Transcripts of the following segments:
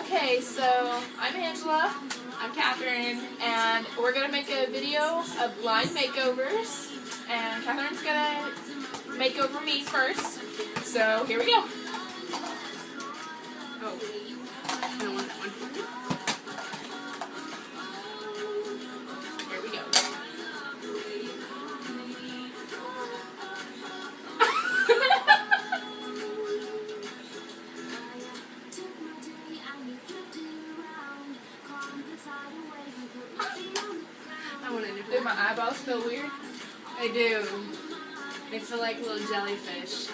Okay, so I'm Angela. I'm Catherine. And we're going to make a video of blind makeovers. And Catherine's going to make over me first. So here we go. Oh, I don't want that one. Here we go. I want a new Do my eyeballs feel weird? I do. They feel like little jellyfish.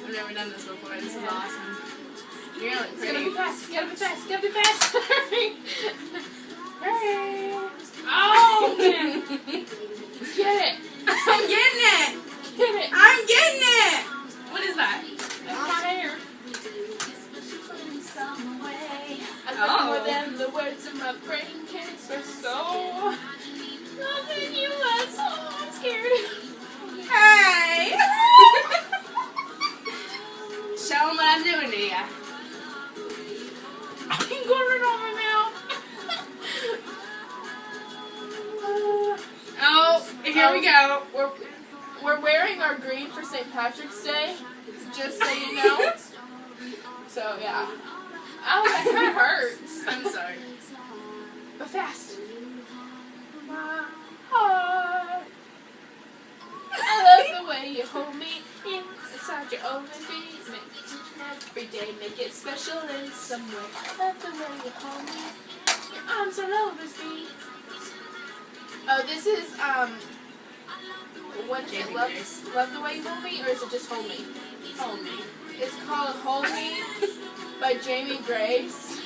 I've never done this before. This is awesome. You're gonna look It's gonna pretty. be fast. Gotta be fast. Gotta be fast. Hurry. Hurry. Oh, man. Get it. I'm getting it! Get it. I'm getting it! What is that? That's my hair. I love Oh. more than the words of my brain can express. So nothing you less. Oh, I'm scared. Hey! Show them what I'm doing to ya. I'm going on my mouth. Oh, here we go. We're wearing our green for St. Patrick's Day, just so you know. So yeah. Oh, that kind of hurts. I'm sorry. But fast. My heart. I love the way you hold me inside your own beat. Make it each and every day, make it special in some way. I love the way you hold me. Your arms all over me. Oh, this is what is it? Jamie Love, Grace. love the way you hold me, or is it just hold me? Hold me. It's called Hold Me by Jamie Grace.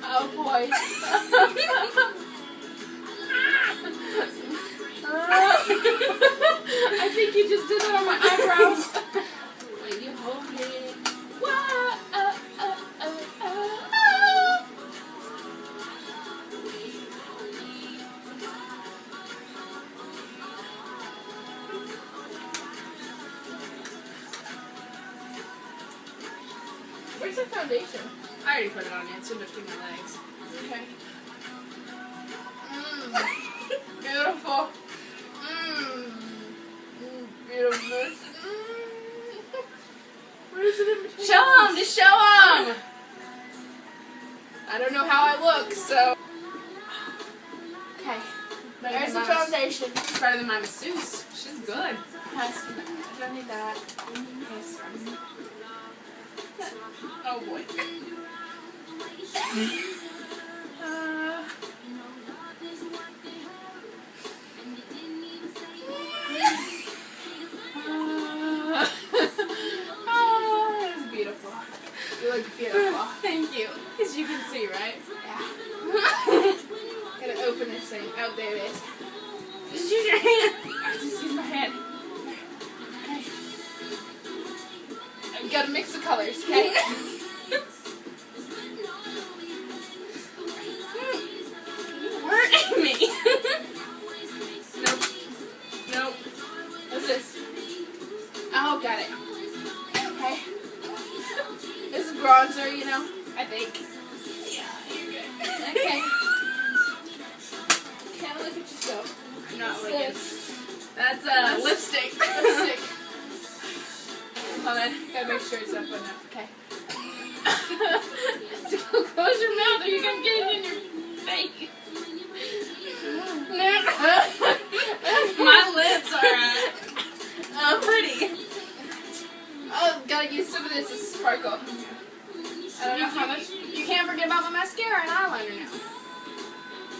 Oh boy. I think you just did it on my eyebrows. When you hold me. Whoa, Where's the foundation? I already put it on you. It's in between my legs. Okay. Beautiful. Beautiful. Where is it in between? Show them! Just show them! I don't know how I look, so. Okay. There's the foundation. It's better than my masseuse. She's good. Yes, I don't need that. Yes. Oh boy. Oh, it's beautiful. You look beautiful. Thank you. As you can see, right? Yeah. Gotta open this thing. Oh, there it is. Just use your hand. Just use my hand. Okay. You gotta mix the colors, okay? Hurting me. Nope. Nope. What's this? Oh, got it. Okay. This is bronzer, you know, I think. Yeah, you're good. Okay. Can't look at yourself. I'm not What's looking. this? That's lipstick. Lipstick. Hold on. Gotta make sure it's up enough. Okay. Close your mouth or you're gonna get it in your face. My lips are pretty. Oh, gotta use some of this to sparkle. I don't know how much. You can't forget about my mascara and eyeliner now.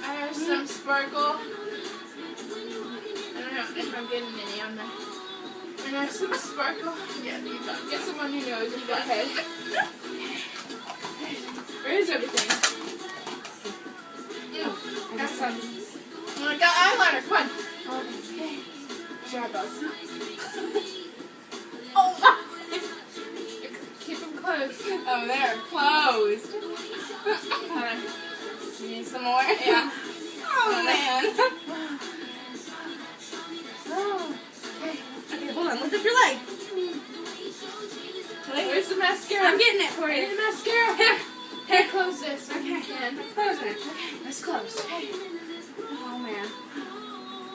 I have some sparkle. I don't know if I'm getting any on there. And I have some sparkle. Yeah, you got Get some on your nose and your head. Where is everything? I got some. Oh, I got eyeliner. Come on. Okay. Your eyeballs. Oh! Keep them closed. Oh, they're closed. Hold on. You need some more? Yeah. Oh, man. Oh. Okay. Okay, hold on. Lift up your leg. Where's the mascara? I'm getting it for I need you. the mascara. Here. Here, close this. Okay. And Close it. okay, it's closed. Okay. Oh man.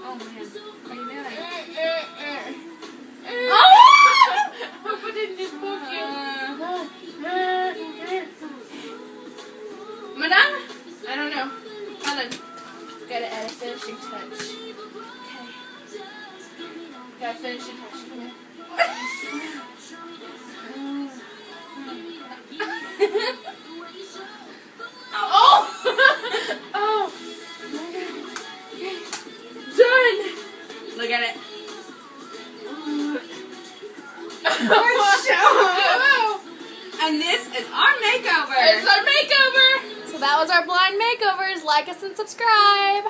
Oh man. What are you doing? I put it in this bucket. Am I done? I don't know. Hold on. Gotta add a finishing touch. Okay. Gotta finish the touch. Come here. Oh! Oh! Done! Look at it. Oh! And this is our makeover. It's our makeover! So that was our blind makeovers. Like us and subscribe.